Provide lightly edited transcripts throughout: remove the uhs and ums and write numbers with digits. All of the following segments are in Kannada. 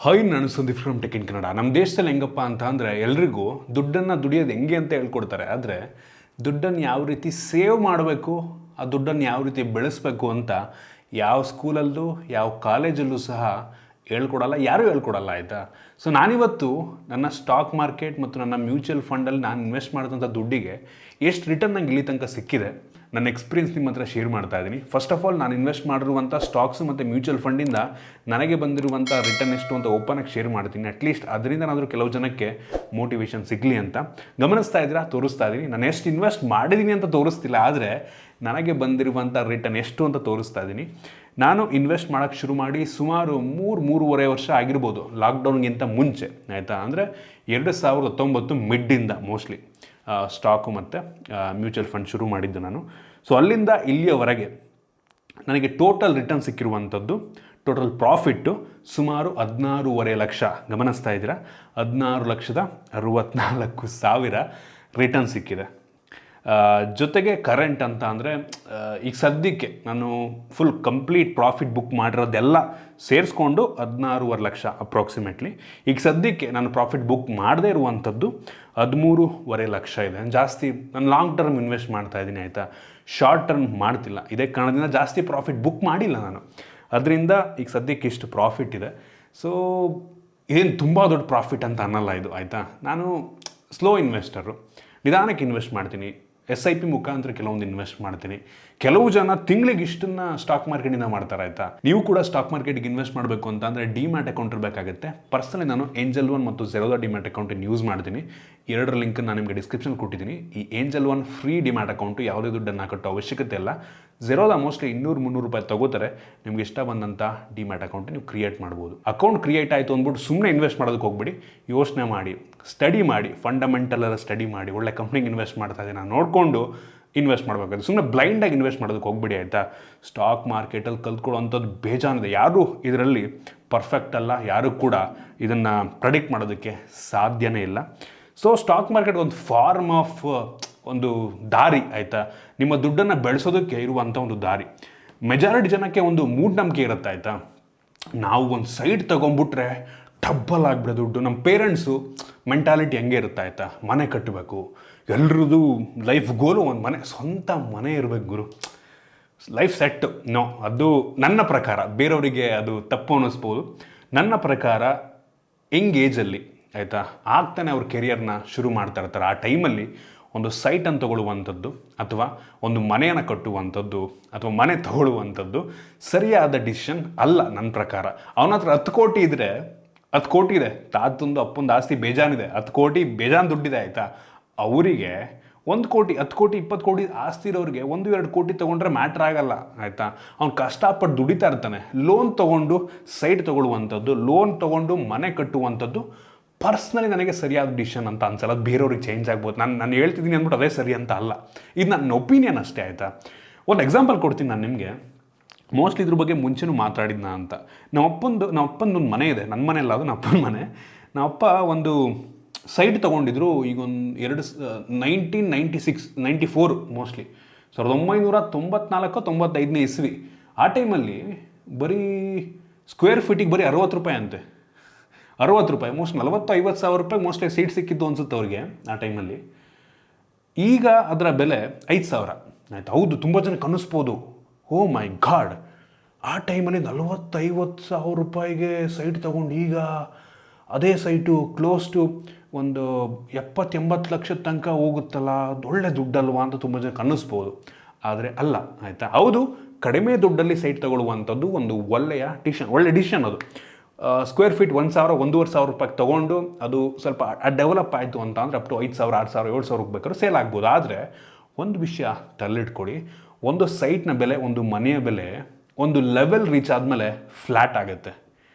ಹಾಯ್, ನಾನು Sandeep from tech in Kannada. ನಮ್ಮ ದೇಶದಲ್ಲಿ ಹೆಂಗಪ್ಪ ಅಂತ ಅಂದರೆ ಎಲ್ರಿಗೂ ದುಡ್ಡನ್ನು ದುಡಿಯೋದು ಹೆಂಗೆ ಅಂತ ಹೇಳ್ಕೊಡ್ತಾರೆ. ಆದರೆ ದುಡ್ಡನ್ನು ಯಾವ ರೀತಿ ಸೇವ್ ಮಾಡಬೇಕು, ಆ ದುಡ್ಡನ್ನು ಯಾವ ರೀತಿ ಬೆಳೆಸಬೇಕು ಅಂತ ಯಾವ ಸ್ಕೂಲಲ್ಲೂ ಯಾವ ಕಾಲೇಜಲ್ಲೂ ಸಹ ಹೇಳ್ಕೊಡಲ್ಲ, ಯಾರೂ ಹೇಳ್ಕೊಡಲ್ಲ. ಆಯಿತಾ? ಸೊ ನಾನಿವತ್ತು ನನ್ನ ಸ್ಟಾಕ್ ಮಾರ್ಕೆಟ್ ಮತ್ತು ನನ್ನ ಮ್ಯೂಚುವಲ್ ಫಂಡಲ್ಲಿ ನಾನು ಇನ್ವೆಸ್ಟ್ ಮಾಡಿದಂಥ ದುಡ್ಡಿಗೆ ಎಷ್ಟು ರಿಟರ್ನ್ ನಂಗೆ ಇಲ್ಲಿ ತನಕ ಸಿಕ್ಕಿದೆ, ನನ್ನ ಎಕ್ಸ್ಪೀರಿಯನ್ಸ್ ನಿಮ್ಮ ಹತ್ರ ಶೇರ್ ಮಾಡ್ತಾ ಇದ್ದೀನಿ. ಫಸ್ಟ್ ಆಫ್ ಆಲ್, ನಾನು ಇನ್ವೆಸ್ಟ್ ಮಾಡಿರುವಂಥ ಸ್ಟಾಕ್ಸು ಮತ್ತು ಮ್ಯೂಚುವಲ್ ಫಂಡಿಂದ ನನಗೆ ಬಂದಿರುವಂಥ ರಿಟರ್ನ್ ಎಷ್ಟು ಅಂತ ಓಪನಾಗಿ ಶೇರ್ ಮಾಡ್ತೀನಿ. ಅಟ್ಲೀಸ್ಟ್ ಅದರಿಂದ ನಾದರೂ ಕೆಲವು ಜನಕ್ಕೆ ಮೋಟಿವೇಶನ್ ಸಿಗಲಿ ಅಂತ. ಗಮನಿಸ್ತಾ ಇದ್ದೀರಾ? ತೋರಿಸ್ತಾ ಇದ್ದೀನಿ. ನಾನು ಎಷ್ಟು ಇನ್ವೆಸ್ಟ್ ಮಾಡಿದ್ದೀನಿ ಅಂತ ತೋರಿಸ್ತಿಲ್ಲ, ಆದರೆ ನನಗೆ ಬಂದಿರುವಂಥ ರಿಟರ್ನ್ ಎಷ್ಟು ಅಂತ ತೋರಿಸ್ತಾ ಇದ್ದೀನಿ. ನಾನು ಇನ್ವೆಸ್ಟ್ ಮಾಡೋಕ್ಕೆ ಶುರು ಮಾಡಿ ಸುಮಾರು 3-3.5 ವರ್ಷ ಆಗಿರ್ಬೋದು, ಲಾಕ್ಡೌನ್ಗಿಂತ ಮುಂಚೆ. ಆಯಿತಾ? ಅಂದರೆ 2019 ಮಿಡ್ಡಿಂದ ಮೋಸ್ಟ್ಲಿ ಸ್ಟಾಕು ಮತ್ತು ಮ್ಯೂಚುವಲ್ ಫಂಡ್ ಶುರು ಮಾಡಿದ್ದು ನಾನು. ಸೊ ಅಲ್ಲಿಂದ ಇಲ್ಲಿಯವರೆಗೆ ನನಗೆ ಟೋಟಲ್ ರಿಟರ್ನ್ ಸಿಕ್ಕಿರುವಂಥದ್ದು, ಟೋಟಲ್ ಪ್ರಾಫಿಟ್ಟು ಸುಮಾರು 16.5 ಲಕ್ಷ. ಗಮನಿಸ್ತಾ ಇದ್ದೀರಾ? 16,64,000 ರಿಟರ್ನ್ ಸಿಕ್ಕಿದೆ. ಜೊತೆಗೆ ಕರೆಂಟ್ ಅಂತ ಅಂದರೆ ಈಗ ಸದ್ಯಕ್ಕೆ ನಾನು ಫುಲ್ ಕಂಪ್ಲೀಟ್ ಪ್ರಾಫಿಟ್ ಬುಕ್ ಮಾಡಿರೋದೆಲ್ಲ ಸೇರಿಸ್ಕೊಂಡು 16.5 ಲಕ್ಷ ಅಪ್ರಾಕ್ಸಿಮೇಟ್ಲಿ. ಈಗ ಸದ್ಯಕ್ಕೆ ನಾನು ಪ್ರಾಫಿಟ್ ಬುಕ್ ಮಾಡದೇ ಇರುವಂಥದ್ದು 13.5 ಲಕ್ಷ ಇದೆ. ಜಾಸ್ತಿ ನಾನು ಲಾಂಗ್ ಟರ್ಮ್ ಇನ್ವೆಸ್ಟ್ ಮಾಡ್ತಾ ಇದ್ದೀನಿ. ಆಯಿತಾ? ಶಾರ್ಟ್ ಟರ್ಮ್ ಮಾಡ್ತಿಲ್ಲ. ಇದೇ ಕಾರಣದಿಂದ ಜಾಸ್ತಿ ಪ್ರಾಫಿಟ್ ಬುಕ್ ಮಾಡಿಲ್ಲ ನಾನು. ಅದರಿಂದ ಈಗ ಸದ್ಯಕ್ಕೆ ಇಷ್ಟು ಪ್ರಾಫಿಟ್ ಇದೆ. ಸೊ ಏನು ತುಂಬ ದೊಡ್ಡ ಪ್ರಾಫಿಟ್ ಅಂತ ಅನ್ನಲ್ಲ ಇದು. ಆಯಿತಾ? ನಾನು ಸ್ಲೋ ಇನ್ವೆಸ್ಟರು, ನಿಧಾನಕ್ಕೆ ಇನ್ವೆಸ್ಟ್ ಮಾಡ್ತೀನಿ. SIP ಮುಖಾಂತರ ಕೆಲವೊಂದು ಇನ್ವೆಸ್ಟ್ ಮಾಡ್ತೀನಿ. ಕೆಲವು ಜನ ತಿಂಗಳಿಗೆ ಇಷ್ಟನ್ನು ಸ್ಟಾಕ್ ಮಾರ್ಕೆಟಿಂದ ಮಾಡ್ತಾರೆ. ಆಯಿತಾ? ನೀವು ಕೂಡ ಸ್ಟಾಕ್ ಮಾರ್ಕೆಟಿಗೆ ಇನ್ವೆಸ್ಟ್ ಮಾಡಬೇಕು ಅಂತ ಅಂದರೆ ಡಿಮ್ಯಾಟ್ ಅಕೌಂಟ್ ಇರಬೇಕಾಗುತ್ತೆ. ಪರ್ಸನಲಿ ನಾನು ಏಂಜಲ್ ಒನ್ ಮತ್ತು ಝೆರೋದ ಡಿಮ್ಯಾಟ್ ಅಕೌಂಟನ್ನು ಯೂಸ್ ಮಾಡ್ತೀನಿ. ಎರಡರ ಲಿಂಕ್ ನಾನು ನಿಮಗೆ ಡಿಸ್ಕ್ರಿಪ್ಷನ್ ಕೊಟ್ಟಿದ್ದೀನಿ. ಈ angel one free demat account, ಯಾವುದೇ ದುಡ್ಡನ್ನು ಕಟ್ಟೋ ಅವಶ್ಯಕತೆ ಇಲ್ಲ. ಝೆರೋದ ಮೋಸ್ಟ್ಲಿ 200-300 ರೂಪಾಯಿ ತಗೋತಾರೆ. ನಿಮ್ಗೆ ಇಷ್ಟ ಬಂದಂಥ ಡಿಮ್ಯಾಟ್ ಅಕೌಂಟ್ ನೀವು ಕ್ರಿಯೇಟ್ ಮಾಡ್ಬೋದು. ಅಕೌಂಟ್ ಕ್ರಿಯೇಟ್ ಆಯಿತು ಅಂದ್ಬಿಟ್ಟು ಸುಮ್ಮನೆ ಇನ್ವೆಸ್ಟ್ ಮಾಡೋದಕ್ಕೆ ಹೋಗ್ಬಿಡಿ. ಯೋಚನೆ ಮಾಡಿ, ಸ್ಟಡಿ ಮಾಡಿ, ಫಂಡಮೆಂಟಲ್ ಎಲ್ಲ ಸ್ಟಡಿ ಮಾಡಿ, ಒಳ್ಳೆ ಕಂಪ್ನಿಗೆ ಇನ್ವೆಸ್ಟ್ ಮಾಡ್ತಾ ಇದ್ದೀನಿ ನಾನು ನೋಡಿಕೊಂಡು ಇನ್ವೆಸ್ಟ್ ಮಾಡಬೇಕಾದ್ರೆ ಸುಮ್ಮನೆ ಬ್ಲೈಂಡಾಗಿ ಇನ್ವೆಸ್ಟ್ ಮಾಡೋದಕ್ಕೆ ಹೋಗ್ಬಿಡಿ. ಆಯಿತಾ? ಸ್ಟಾಕ್ ಮಾರ್ಕೆಟಲ್ಲಿ ಕಲ್ತ್ಕೊಳ್ಳೋವಂಥದ್ದು ಬೇಜಾನಿದೆ. ಯಾರೂ ಇದರಲ್ಲಿ ಪರ್ಫೆಕ್ಟ್ ಅಲ್ಲ, ಯಾರೂ ಕೂಡ ಇದನ್ನು ಪ್ರೆಡಿಕ್ಟ್ ಮಾಡೋದಕ್ಕೆ ಸಾಧ್ಯನೇ ಇಲ್ಲ. ಸೊ ಸ್ಟಾಕ್ ಮಾರ್ಕೆಟ್ ಒಂದು ಫಾರ್ಮ್ ಆಫ್ ಒಂದು ದಾರಿ. ಆಯಿತಾ? ನಿಮ್ಮ ದುಡ್ಡನ್ನು ಬೆಳೆಸೋದಕ್ಕೆ ಇರುವಂಥ ಒಂದು ದಾರಿ. ಮೆಜಾರಿಟಿ ಜನಕ್ಕೆ ಒಂದು ಮೂಢನಂಬಿಕೆ ಇರುತ್ತೆ. ಆಯಿತಾ? ನಾವು ಒಂದು ಸೈಟ್ ತೊಗೊಂಡ್ಬಿಟ್ರೆ ಡಬ್ಬಲ್ ಆಗಿಬಿಡೋ ದುಡ್ಡು. ನಮ್ಮ ಪೇರೆಂಟ್ಸು ಮೆಂಟಾಲಿಟಿ ಹಂಗೆ ಇರುತ್ತೆ. ಆಯಿತಾ? ಮನೆ ಕಟ್ಟಬೇಕು, ಎಲ್ರದ್ದು ಲೈಫ್ ಗೋಲು ಒಂದು ಮನೆ, ಸ್ವಂತ ಮನೆ ಇರಬೇಕು ಗುರು, ಲೈಫ್ ಸೆಟ್. ನೋ, ಅದು ನನ್ನ ಪ್ರಕಾರ. ಬೇರೆಯವರಿಗೆ ಅದು ತಪ್ಪು ಅನ್ನಿಸ್ಬೋದು. ನನ್ನ ಪ್ರಕಾರ ಯಂಗ್ ಏಜಲ್ಲಿ, ಆಯಿತಾ, ಆಗ್ತಾನೆ ಅವ್ರ ಕೆರಿಯರ್ನ ಶುರು ಮಾಡ್ತಾ ಇರ್ತಾರೆ. ಆ ಟೈಮಲ್ಲಿ ಒಂದು ಸೈಟನ್ನು ತಗೊಳ್ಳುವಂಥದ್ದು ಅಥವಾ ಒಂದು ಮನೆಯನ್ನು ಕಟ್ಟುವಂಥದ್ದು ಅಥವಾ ಮನೆ ತಗೊಳ್ಳುವಂಥದ್ದು ಸರಿಯಾದ ಡಿಸಿಷನ್ ಅಲ್ಲ ನನ್ನ ಪ್ರಕಾರ. ಅವನ ಹತ್ರ 10 ಕೋಟಿ ಇದ್ದರೆ, 10 ಕೋಟಿ ಇದೆ, ತಾತಂದು ಅಪ್ಪಂದು ಆಸ್ತಿ ಬೇಜಾನಿದೆ, 10 ಕೋಟಿ ಬೇಜಾನ್ ದುಡ್ಡಿದೆ. ಆಯಿತಾ? ಅವರಿಗೆ 1 ಕೋಟಿ, 10 ಕೋಟಿ, 20 ಕೋಟಿ ಆಸ್ತಿ ಇರೋರಿಗೆ 1-2 ಕೋಟಿ ತೊಗೊಂಡ್ರೆ ಮ್ಯಾಟ್ರ್ ಆಗಲ್ಲ. ಆಯಿತಾ? ಅವ್ನು ಕಷ್ಟಪಟ್ಟು ದುಡಿತಾ ಇರ್ತಾನೆ. ಲೋನ್ ತೊಗೊಂಡು ಸೈಟ್ ತೊಗೊಳ್ಳುವಂಥದ್ದು, ಲೋನ್ ತೊಗೊಂಡು ಮನೆ ಕಟ್ಟುವಂಥದ್ದು ಪರ್ಸ್ನಲಿ ನನಗೆ ಸರಿಯಾದ ಡಿಸಿಷನ್ ಅಂತ ಅನ್ಸಲ್ಲ. ಅದು ಬೇರೆಯವ್ರಿಗೆ ಚೇಂಜ್ ಆಗ್ಬೋದು. ನಾನು ಹೇಳ್ತಿದ್ದೀನಿ ಅಂದ್ಬಿಟ್ಟು ಅದೇ ಸರಿ ಅಂತ ಅಲ್ಲ. ಇದು ನನ್ನ ಒಪಿನಿಯನ್ ಅಷ್ಟೇ. ಆಯಿತಾ? ಒಂದು ಎಕ್ಸಾಂಪಲ್ ಕೊಡ್ತೀನಿ ನಾನು ನಿಮಗೆ. ಮೋಸ್ಟ್ಲಿ ಇದ್ರ ಬಗ್ಗೆ ಮುಂಚೆನೂ ಮಾತಾಡಿದ್ನ ಅಂತ. ನಮ್ಮಪ್ಪಂದು ಒಂದು ಮನೆ ಇದೆ. ನನ್ನ ಮನೆ ಅಲ್ಲ, ಅದು ನಮ್ಮಪ್ಪನ ಮನೆ. ನಮ್ಮಪ್ಪ ಒಂದು ಸೈಟ್ ತೊಗೊಂಡಿದ್ರು. ಈಗ ಒಂದು 1994 ಮೋಸ್ಟ್ಲಿ 1994-95 ಇಸ್ವಿ. ಆ ಟೈಮಲ್ಲಿ ಬರೀ ಸ್ಕ್ವೇರ್ ಫೀಟಿಗೆ ಬರೀ 60 ರೂಪಾಯಿ ಅಂತೆ. 60 ರೂಪಾಯಿ, ಮೋಸ್ಟ್ 40-50 ಸಾವಿರ ರೂಪಾಯಿ ಮೋಸ್ಟ್ಲಿ ಸೀಟ್ ಸಿಕ್ಕಿದ್ದು ಅನ್ಸುತ್ತೆ ಅವ್ರಿಗೆ ಆ ಟೈಮಲ್ಲಿ. ಈಗ ಅದರ ಬೆಲೆ 5,000. ಆಯ್ತು? ಹೌದು, ತುಂಬ ಜನಕ್ಕೆ ಅನ್ನಿಸ್ಬೋದು, ಓ ಮೈ ಗಾಡ್, ಆ ಟೈಮಲ್ಲಿ 40-50 ಸಾವಿರ ರೂಪಾಯಿಗೆ ಸೈಟ್ ತೊಗೊಂಡು ಈಗ ಅದೇ ಸೈಟು ಕ್ಲೋಸ್ ಟು ಒಂದು 70-80 ಲಕ್ಷದ ತನಕ ಹೋಗುತ್ತಲ್ಲ, ಒಳ್ಳೆ ದುಡ್ಡಲ್ವಾ ಅಂತ ತುಂಬ ಜನಕ್ಕೆ ಅನ್ನಿಸ್ಬೋದು. ಆದರೆ ಅಲ್ಲ. ಆಯಿತಾ? ಹೌದು, ಕಡಿಮೆ ದುಡ್ಡಲ್ಲಿ ಸೈಟ್ ತೊಗೊಳ್ಳುವಂಥದ್ದು ಒಂದು ಒಳ್ಳೆ ಡಿಸಿಷನ್ ಅದು. ಸ್ಕ್ವೇರ್ ಫೀಟ್ 1,000-1,500 ರೂಪಾಯಿಗೆ ತೊಗೊಂಡು ಅದು ಸ್ವಲ್ಪ ಡೆವಲಪ್ ಆಯಿತು ಅಂತ ಅಂದರೆ ಅಪ್ ಟು 5,000, 6,000, 7,000 ಬೇಕಾದ್ರೂ ಸೇಲ್ ಆಗ್ಬೋದು. ಆದರೆ ಒಂದು ವಿಷಯ ತಲೆಯಿಟ್ಕೊಳ್ಳಿ, ಒಂದು ಸೈಟ್ನ ಬೆಲೆ, ಒಂದು ಮನೆಯ ಬೆಲೆ ಒಂದು ಲೆವೆಲ್ ರೀಚ್ ಆದಮೇಲೆ ಫ್ಲ್ಯಾಟ್ ಆಗುತ್ತೆ.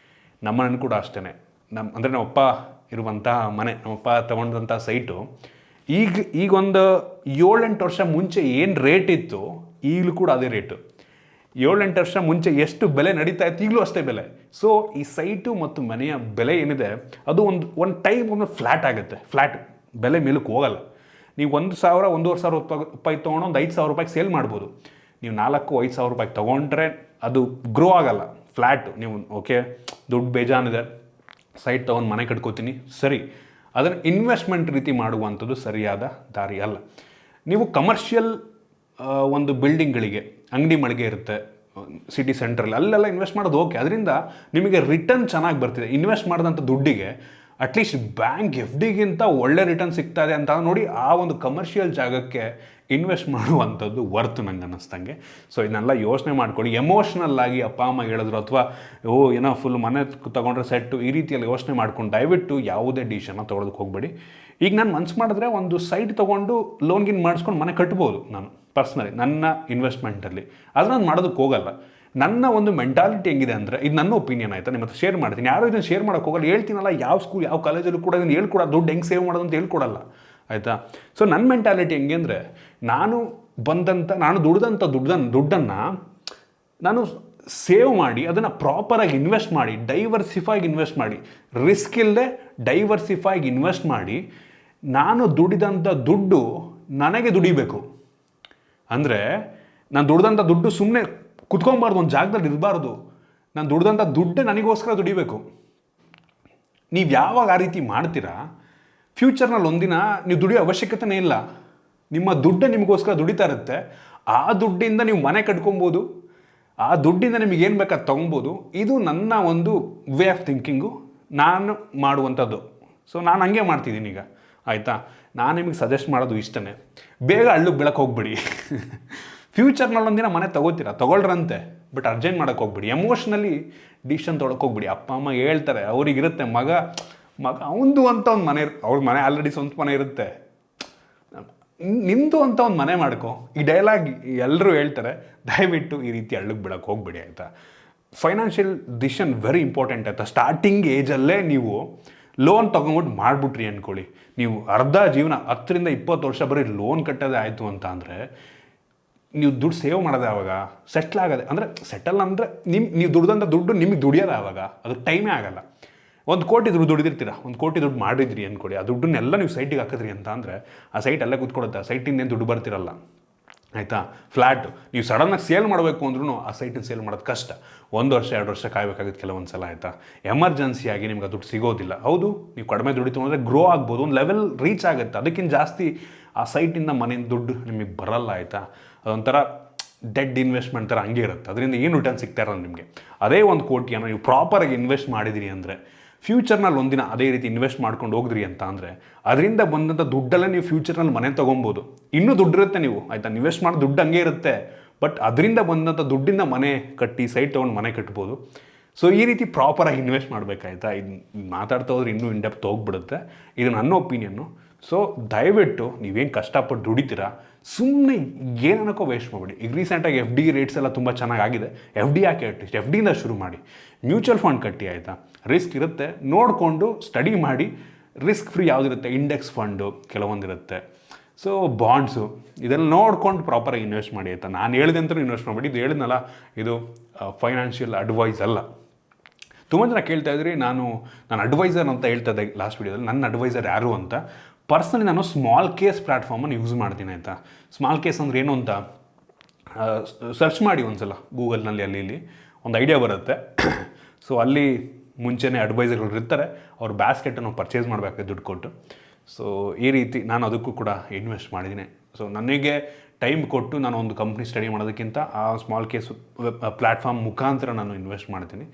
ನಮ್ಮ ಮನೆ ಕೂಡ ಅಷ್ಟೇ. ನಮ್ಮಪ್ಪ ಇರುವಂಥ ಮನೆ, ನಮ್ಮಪ್ಪ ತೊಗೊಂಡಂಥ ಸೈಟು ಈಗ ಒಂದು 7-8 ವರ್ಷ ಮುಂಚೆ ಏನು ರೇಟ್ ಇತ್ತು, ಈಗಲೂ ಕೂಡ ಅದೇ ರೇಟು. 7-8 ವರ್ಷ ಮುಂಚೆ ಎಷ್ಟು ಬೆಲೆ ನಡೀತಾ ಇತ್ತು, ಈಗಲೂ ಅಷ್ಟೇ ಬೆಲೆ. ಸೊ ಈ ಸೈಟು ಮತ್ತು ಮನೆಯ ಬೆಲೆ ಏನಿದೆ ಅದು ಒಂದು ಟೈಮ್ ಫ್ಲ್ಯಾಟ್ ಆಗುತ್ತೆ. ಫ್ಲ್ಯಾಟ್ ಬೆಲೆ ಮೇಲಕ್ಕೆ ಹೋಗಲ್ಲ. ನೀವು 1,000-1,500 ರೂಪಾಯಿ ತೊಗೊಂಡು ಒಂದು 5,000 ರೂಪಾಯಿಗೆ ಸೇಲ್ ಮಾಡ್ಬೋದು. ನೀವು 4-5 ಸಾವಿರ ರೂಪಾಯಿಗೆ ತೊಗೊಂಡ್ರೆ ಅದು ಗ್ರೋ ಆಗಲ್ಲ, ಫ್ಲ್ಯಾಟು. ನೀವು ಓಕೆ ದುಡ್ಡು ಬೇಜಾನಿದೆ, ಸೈಟ್ ತೊಗೊಂಡು ಮನೆ ಕಟ್ಕೋತೀನಿ, ಸರಿ. ಅದನ್ನು ಇನ್ವೆಸ್ಟ್ಮೆಂಟ್ ರೀತಿ ಮಾಡುವಂಥದ್ದು ಸರಿಯಾದ ದಾರಿ ಅಲ್ಲ. ನೀವು ಕಮರ್ಷಿಯಲ್ ಒಂದು ಬಿಲ್ಡಿಂಗ್ಗಳಿಗೆ, ಅಂಗಡಿ ಮಳಿಗೆ ಇರುತ್ತೆ ಸಿಟಿ ಸೆಂಟ್ರಲ್ಲಿ, ಅಲ್ಲೆಲ್ಲ ಇನ್ವೆಸ್ಟ್ ಮಾಡೋದು ಓಕೆ. ಅದರಿಂದ ನಿಮಗೆ ರಿಟರ್ನ್ ಚೆನ್ನಾಗಿ ಬರ್ತಿದೆ. ಇನ್ವೆಸ್ಟ್ ಮಾಡಿದಂಥ ದುಡ್ಡಿಗೆ ಅಟ್ಲೀಸ್ಟ್ ಬ್ಯಾಂಕ್ ಎಫ್ ಡಿಗಿಂತ ಒಳ್ಳೆ ರಿಟರ್ನ್ ಸಿಗ್ತಾ ಇದೆ ಅಂತ ನೋಡಿ ಆ ಒಂದು ಕಮರ್ಷಿಯಲ್ ಜಾಗಕ್ಕೆ ಇನ್ವೆಸ್ಟ್ ಮಾಡುವಂಥದ್ದು ವರ್ತ್ ನಂಗೆ ಅನ್ನಿಸ್ತಂಗೆ. ಸೊ ಇದನ್ನೆಲ್ಲ ಯೋಚನೆ ಮಾಡ್ಕೊಳ್ಳಿ. ಎಮೋಷ್ನಲ್ ಆಗಿ ಅಪ್ಪ ಅಮ್ಮ ಹೇಳಿದ್ರು ಅಥವಾ ಏನೋ ಫುಲ್ ಮನೆ ತೊಗೊಂಡ್ರೆ ಸೆಟ್ಟು, ಈ ರೀತಿಯಲ್ಲಿ ಯೋಚನೆ ಮಾಡ್ಕೊಂಡು ದಯವಿಟ್ಟು ಯಾವುದೇ ಡಿಸಿಷನ್ನ ತೊಗೊಳೋದಕ್ಕೆ ಹೋಗಬೇಡಿ. ಈಗ ನಾನು ಮನ್ಸು ಮಾಡಿದ್ರೆ ಒಂದು ಸೈಟ್ ತೊಗೊಂಡು ಲೋನ್ಗಿನ್ ಮಾಡಿಸ್ಕೊಂಡು ಮನೆ ಕಟ್ಬೋದು ನಾನು ಪರ್ಸ್ನಲಿ ನನ್ನ ಇನ್ವೆಸ್ಟ್ಮೆಂಟಲ್ಲಿ. ಆದರೆ ನಾನು ಮಾಡೋದಕ್ಕೆ ಹೋಗಲ್ಲ. ನನ್ನ ಒಂದು ಮೆಂಟಾಲಿಟಿ ಹೆಂಗಿದೆ ಅಂದರೆ, ಇದು ನನ್ನ ಒಪಿನಿಯನ್ ಆಯಿತಾ, ನಿಮ್ಮ ಹತ್ರ ಶೇರ್ ಮಾಡ್ತೀನಿ. ಯಾರು ಇದನ್ನು ಶೇರ್ ಮಾಡೋಕ್ಕೆ ಹೋಗಲ್ಲ. ಹೇಳ್ತೀನಲ್ಲ, ಯಾವ ಸ್ಕೂಲ್ ಯಾವ ಕಾಲೇಜಲ್ಲೂ ಕೂಡ ಇದನ್ನು ಹೇಳ್ಕೊಡ, ದುಡ್ಡು ಹೆಂಗೆ ಸೇವ್ ಮಾಡೋದು ಅಂತ ಹೇಳ್ಕೊಡಲ್ಲ ಆಯಿತಾ. ಸೊ ನನ್ನ ಮೆಂಟಾಲಿಟಿ ಹೆಂಗೆ ಅಂದರೆ, ನಾನು ದುಡ್ದಂಥ ದುಡ್ಡನ್ನು ನಾನು ಸೇವ್ ಮಾಡಿ ಅದನ್ನು ಪ್ರಾಪರಾಗಿ ಇನ್ವೆಸ್ಟ್ ಮಾಡಿ, ಡೈವರ್ಸಿಫೈಗೆ ಇನ್ವೆಸ್ಟ್ ಮಾಡಿ, ರಿಸ್ಕ್ ಇಲ್ಲದೆ ಡೈವರ್ಸಿಫೈಗೆ ಇನ್ವೆಸ್ಟ್ ಮಾಡಿ, ನಾನು ದುಡಿದಂಥ ದುಡ್ಡು ನನಗೆ ದುಡಿಬೇಕು. ಅಂದರೆ ನಾನು ದುಡ್ದಂಥ ದುಡ್ಡು ಸುಮ್ಮನೆ ಕುತ್ಕೊಬಾರ್ದು, ಒಂದು ಜಾಗದಲ್ಲಿ ಇರಬಾರ್ದು. ನಾನು ದುಡ್ದಂಥ ದುಡ್ಡೇ ನನಗೋಸ್ಕರ ದುಡಿಬೇಕು. ನೀವು ಯಾವಾಗ ಆ ರೀತಿ ಮಾಡ್ತೀರಾ, ಫ್ಯೂಚರ್ನಲ್ಲಿ ಒಂದಿನ ನೀವು ದುಡಿಯೋ ಅವಶ್ಯಕತೆನೇ ಇಲ್ಲ. ನಿಮ್ಮ ದುಡ್ಡೇ ನಿಮಗೋಸ್ಕರ ದುಡಿತಾ ಇರುತ್ತೆ. ಆ ದುಡ್ಡಿಂದ ನೀವು ಮನೆ ಕಟ್ಕೊಬೋದು, ಆ ದುಡ್ಡಿಂದ ನಿಮಗೆ ಏನು ಬೇಕಾದ್ರೆ ತೊಗೊಬೋದು. ಇದು ನನ್ನ ಒಂದು ವೇ ಆಫ್ ಥಿಂಕಿಂಗು, ನಾನು ಮಾಡುವಂಥದ್ದು. ಸೊ ನಾನು ಹಂಗೆ ಮಾಡ್ತಿದ್ದೀನಿ ಈಗ ಆಯಿತಾ. ನಾನು ನಿಮಗೆ ಸಜೆಸ್ಟ್ ಮಾಡೋದು ಇಷ್ಟನೇ, ಬೇಗ ಹಳ್ಳಕ್ಕೆ ಬೀಳಕ್ಕೆ ಹೋಗ್ಬಿಡಿ. ಫ್ಯೂಚರ್ನಲ್ಲಿ ಒಂದಿನ ಮನೆ ತೊಗೊಳ್ರಂತೆ, ಬಟ್ ಅರ್ಜೆಂಟ್ ಮಾಡೋಕ್ಕೆ ಹೋಗ್ಬಿಡಿ. ಎಮೋಷ್ನಲಿ ಡಿಸಿಷನ್ ತೊಗೊಳಕ್ಕೆ ಹೋಗ್ಬಿಡಿ. ಅಪ್ಪ ಅಮ್ಮ ಹೇಳ್ತಾರೆ, ಅವ್ರಿಗಿರುತ್ತೆ ಮಗ ಅವನದು ಅಂತ ಒಂದು ಮನೆ, ಅವ್ರ ಮನೆ ಆಲ್ರೆಡಿ ಸ್ವಂತ ಮನೆ ಇರುತ್ತೆ, ನಿಮ್ಮದು ಅಂತ ಒಂದು ಮನೆ ಮಾಡ್ಕೊ. ಈ ಡೈಲಾಗ್ ಎಲ್ಲರೂ ಹೇಳ್ತಾರೆ. ದಯವಿಟ್ಟು ಈ ರೀತಿ ಹಳ್ಳಕ್ಕೆ ಬೀಳಕ್ಕೆ ಹೋಗ್ಬಿಡಿ ಆಯಿತಾ. ಫೈನಾನ್ಷಿಯಲ್ ಡಿಸಿಷನ್ ವೆರಿ ಇಂಪಾರ್ಟೆಂಟ್ ಆಯಿತಾ. ಸ್ಟಾರ್ಟಿಂಗ್ ಏಜಲ್ಲೇ ನೀವು ಲೋನ್ ತೊಗೊಂಬಿಟ್ಟು ಮಾಡಿಬಿಟ್ರಿ ಅಂದ್ಕೊಳ್ಳಿ, ನೀವು ಅರ್ಧ ಜೀವನ 10 ರಿಂದ 20 ವರ್ಷ ಬರೀ ಲೋನ್ ಕಟ್ಟೋದೇ ಆಯಿತು ಅಂತ ಅಂದರೆ, ನೀವು ದುಡ್ಡು ಸೇವ್ ಮಾಡೋದು ಯಾವಾಗ, ಸೆಟ್ಲ್ ಆಗೋದೆ ಅಂದರೆ, ಸೆಟಲ್ ಅಂದರೆ ನೀವು ದುಡ್ದಂಥ ದುಡ್ಡು ನಿಮಗೆ ದುಡಿಯೋದು ಯಾವಾಗ, ಅದಕ್ಕೆ ಟೈಮೇ ಆಗಲ್ಲ. 1 ಕೋಟಿ ದುಡಿದಿರ್ತೀರ, 1 ಕೋಟಿ ದುಡ್ಡು ಮಾಡಿದ್ರಿ ಅಂದ್ಕೊಡಿ, ಆ ದುಡ್ಡನ್ನೆಲ್ಲ ನೀವು ಸೈಟಿಗೆ ಹಾಕಿದ್ರಿ ಅಂತ ಅಂದರೆ ಆ ಸೈಟ್ ಅಲ್ಲೇ ಕೂತ್ಕೊಡುತ್ತೆ. ಆ ಸೈಟಿಂದ ಏನು ದುಡ್ಡು ಬರ್ತಿರಲ್ಲ ಆಯಿತಾ. ಫ್ಲ್ಯಾಟು ನೀವು ಸಡನ್ನಾಗಿ ಸೇಲ್ ಮಾಡಬೇಕು ಅಂದ್ರೂ ಆ ಸೈಟನ್ನು ಸೇಲ್ ಮಾಡೋದು ಕಷ್ಟ. 1 ವರ್ಷ 2 ವರ್ಷ ಕಾಯಬೇಕಾಗುತ್ತೆ ಕೆಲವೊಂದು ಸಲ ಆಯಿತಾ. ಎಮರ್ಜೆನ್ಸಿಯಾಗಿ ನಿಮ್ಗೆ ಆ ದುಡ್ಡು ಸಿಗೋದಿಲ್ಲ. ಹೌದು, ನೀವು ಕಡಿಮೆ ದುಡಿತು ಅಂದರೆ ಗ್ರೋ ಆಗ್ಬೋದು, ಒಂದು ಲೆವೆಲ್ ರೀಚ್ ಆಗುತ್ತೆ. ಅದಕ್ಕಿಂತ ಜಾಸ್ತಿ ಆ ಸೈಟಿಂದ ಮನೆಯಿಂದ ದುಡ್ಡು ನಿಮಗೆ ಬರಲ್ಲ ಆಯಿತಾ. ಅದೊಂಥರ ಡೆಡ್ ಇನ್ವೆಸ್ಟ್ಮೆಂಟ್ ಥರ ಹಂಗೆ ಇರುತ್ತೆ. ಅದರಿಂದ ಏನು ರಿಟರ್ನ್ ಸಿಗ್ತಾ ಇರೋದು ನಿಮಗೆ. ಅದೇ 1 ಕೋಟಿಯನ್ನು ನೀವು ಪ್ರಾಪರಾಗಿ ಇನ್ವೆಸ್ಟ್ ಮಾಡಿದಿರಿ ಅಂದರೆ, ಫ್ಯೂಚರ್ನಲ್ಲಿ ಒಂದಿನ ಅದೇ ರೀತಿ ಇನ್ವೆಸ್ಟ್ ಮಾಡ್ಕೊಂಡು ಹೋಗಿದ್ರಿ ಅಂತ ಅಂದರೆ, ಅದರಿಂದ ಬಂದಂಥ ದುಡ್ಡಲ್ಲೇ ನೀವು ಫ್ಯೂಚರ್ನಲ್ಲಿ ಮನೆ ತೊಗೊಬೋದು. ಇನ್ನೂ ದುಡ್ಡಿರುತ್ತೆ ನೀವು ಆಯಿತಾ. ಇನ್ವೆಸ್ಟ್ ಮಾಡೋ ದುಡ್ಡು ಹಂಗೆ ಇರುತ್ತೆ, ಬಟ್ ಅದರಿಂದ ಬಂದಂಥ ದುಡ್ಡಿಂದ ಮನೆ ಕಟ್ಟಿ, ಸೈಟ್ ತೊಗೊಂಡು ಮನೆ ಕಟ್ಬೋದು. ಸೊ ಈ ರೀತಿ ಪ್ರಾಪರಾಗಿ ಇನ್ವೆಸ್ಟ್ ಮಾಡಬೇಕಾಯ್ತಾ. ಇದು ಮಾತಾಡ್ತಾ ಹೋದ್ರೆ ಇನ್ನೂ ಇಂಡೆಪ್ತ್ ಹೋಗ್ಬಿಡುತ್ತೆ. ಇದು ನನ್ನ ಒಪಿನಿಯನ್ನು. ಸೊ ದಯವಿಟ್ಟು ನೀವೇನು ಕಷ್ಟಪಟ್ಟು ದುಡಿತೀರಾ, ಸುಮ್ಮನೆ ಏನನ್ನಕ್ಕೋ ವೇಸ್ಟ್ ಮಾಡಿಬಿಡಿ. ಈಗ ರೀಸೆಂಟಾಗಿ ಎಫ್ ಡಿ ರೇಟ್ಸ್ ಎಲ್ಲ ತುಂಬ ಚೆನ್ನಾಗಿದೆ. ಎಫ್ ಡಿ ಯಾಕೆ, ಅಟ್ಲೀಸ್ಟ್ ಎಫ್ ಡಿಯಿಂದ ಶುರು ಮಾಡಿ. ಮ್ಯೂಚುವಲ್ ಫಂಡ್ ಕಟ್ಟಿ ಆಯಿತಾ. ರಿಸ್ಕ್ ಇರುತ್ತೆ, ನೋಡಿಕೊಂಡು ಸ್ಟಡಿ ಮಾಡಿ. ರಿಸ್ಕ್ ಫ್ರೀ ಯಾವುದಿರುತ್ತೆ, ಇಂಡೆಕ್ಸ್ ಫಂಡು ಕೆಲವೊಂದಿರುತ್ತೆ, ಸೊ ಬಾಂಡ್ಸು, ಇದೆಲ್ಲ ನೋಡ್ಕೊಂಡು ಪ್ರಾಪರಾಗಿ ಇನ್ವೆಸ್ಟ್ ಮಾಡಿ ಆಯಿತಾ. ನಾನು ಹೇಳಿದೆ ಅಂತ ಇನ್ವೆಸ್ಟ್ ಮಾಡಿಬಿಡಿ. ಇದು ಹೇಳಿದ್ನಲ್ಲ, ಇದು ಫೈನಾನ್ಷಿಯಲ್ ಅಡ್ವೈಸ್ ಅಲ್ಲ. ತುಂಬ ಜನ ಕೇಳ್ತಾ ಇದ್ರಿ, ನಾನು ಅಡ್ವೈಸರ್ ಅಂತ ಹೇಳ್ತಾ ಇದ್ದೆ ಲಾಸ್ಟ್ ವೀಡಿಯೋದಲ್ಲಿ. ನನ್ನ ಅಡ್ವೈಸರ್ ಯಾರು ಅಂತ. ಪರ್ಸ್ನಲಿ ನಾನು ಸ್ಮಾಲ್ ಕೇಸ್ ಪ್ಲ್ಯಾಟ್ಫಾರ್ಮನ್ನು ಯೂಸ್ ಮಾಡ್ತೀನಿ ಆಯಿತಾ. ಸ್ಮಾಲ್ ಕೇಸ್ ಅಂದರೆ ಏನು ಅಂತ ಸರ್ಚ್ ಮಾಡಿ ಒಂದ್ಸಲ ಗೂಗಲ್ನಲ್ಲಿ, ಅಲ್ಲಿ ಇಲ್ಲಿ ಒಂದು ಐಡಿಯಾ ಬರುತ್ತೆ. ಸೊ ಅಲ್ಲಿ ಮುಂಚೆನೇ ಅಡ್ವೈಸರ್ಗಳು ಇರ್ತಾರೆ, ಅವ್ರ ಬ್ಯಾಸ್ಕೆಟನ್ನು ಪರ್ಚೇಸ್ ಮಾಡಬೇಕು ದುಡ್ಡು ಕೊಟ್ಟು. ಸೊ ಈ ರೀತಿ ನಾನು ಅದಕ್ಕೂ ಕೂಡ ಇನ್ವೆಸ್ಟ್ ಮಾಡಿದ್ದೀನಿ. ಸೊ ನನಗೆ ಟೈಮ್ ಕೊಟ್ಟು ನಾನು ಒಂದು ಕಂಪ್ನಿ ಸ್ಟಡಿ ಮಾಡೋದಕ್ಕಿಂತ ಆ ಸ್ಮಾಲ್ ಕೇಸ್ ಪ್ಲ್ಯಾಟ್ಫಾರ್ಮ್ ಮುಖಾಂತರ ನಾನು ಇನ್ವೆಸ್ಟ್ ಮಾಡ್ತೀನಿ.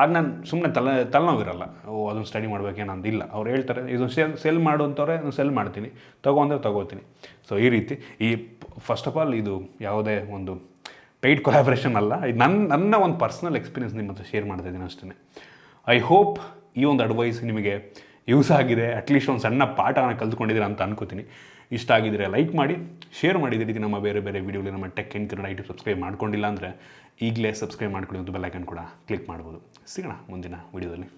ಆಗ ನಾನು ಸುಮ್ಮನೆ ತಲೆನೋವಿರಲ್ಲ, ಅದನ್ನು ಸ್ಟಡಿ ಮಾಡಬೇಕೇನಂದಿಲ್ಲ. ಅವ್ರು ಹೇಳ್ತಾರೆ ಇದನ್ನು ಸೆಲ್ ಮಾಡು ಅಂತವ್ರೆ, ನಾನು ಸೆಲ್ ಮಾಡ್ತೀನಿ, ತೊಗೊಂಡ್ರೆ ತೊಗೋತೀನಿ. ಸೊ ಈ ರೀತಿ ಫಸ್ಟ್ ಆಫ್ ಆಲ್ ಇದು ಯಾವುದೇ ಒಂದು ಪೇಯ್ಡ್ ಕೊಲಾಬ್ರೇಷನ್ ಅಲ್ಲ. ಇದು ನನ್ನ ಒಂದು ಪರ್ಸ್ನಲ್ ಎಕ್ಸ್ಪೀರಿಯನ್ಸ್ ನಿಮ್ಮ ಹತ್ರ ಶೇರ್ ಮಾಡ್ತಾ ಇದ್ದೀನಿ ಅಷ್ಟೇ. ಐ ಹೋಪ್ ಈ ಒಂದು ಅಡ್ವೈಸ್ ನಿಮಗೆ ಯೂಸ್ ಆಗಿದೆ, ಅಟ್ಲೀಸ್ಟ್ ಒಂದು ಸಣ್ಣ ಪಾಠನ ಕಲ್ತ್ಕೊಂಡಿದ್ದೀರ ಅಂತ ಅನ್ಕೋತೀನಿ. ಇಷ್ಟ ಆಗಿದ್ರೆ ಲೈಕ್ ಮಾಡಿ, ಶೇರ್ ಮಾಡಿ. ಇದೇ ರೀತಿ ನಮ್ಮ ಬೇರೆ ಬೇರೆ ವೀಡಿಯೋಲಿ ನಮ್ಮ tech in Kannada YouTube subscribe ಮಾಡ್ಕೊಂಡಿಲ್ಲ ಅಂದರೆ ಈಗಲೇ ಸಬ್ಸ್ಕ್ರೈಬ್ ಮಾಡ್ಕೊಳ್ಳಿ ಮತ್ತು ಬೆಲ್ ಐಕನ್ ಕೂಡ ಕ್ಲಿಕ್ ಮಾಡ್ಬೋದು. ಸಿಗೋಣ ಮುಂದಿನ ವೀಡಿಯೋದಲ್ಲಿ.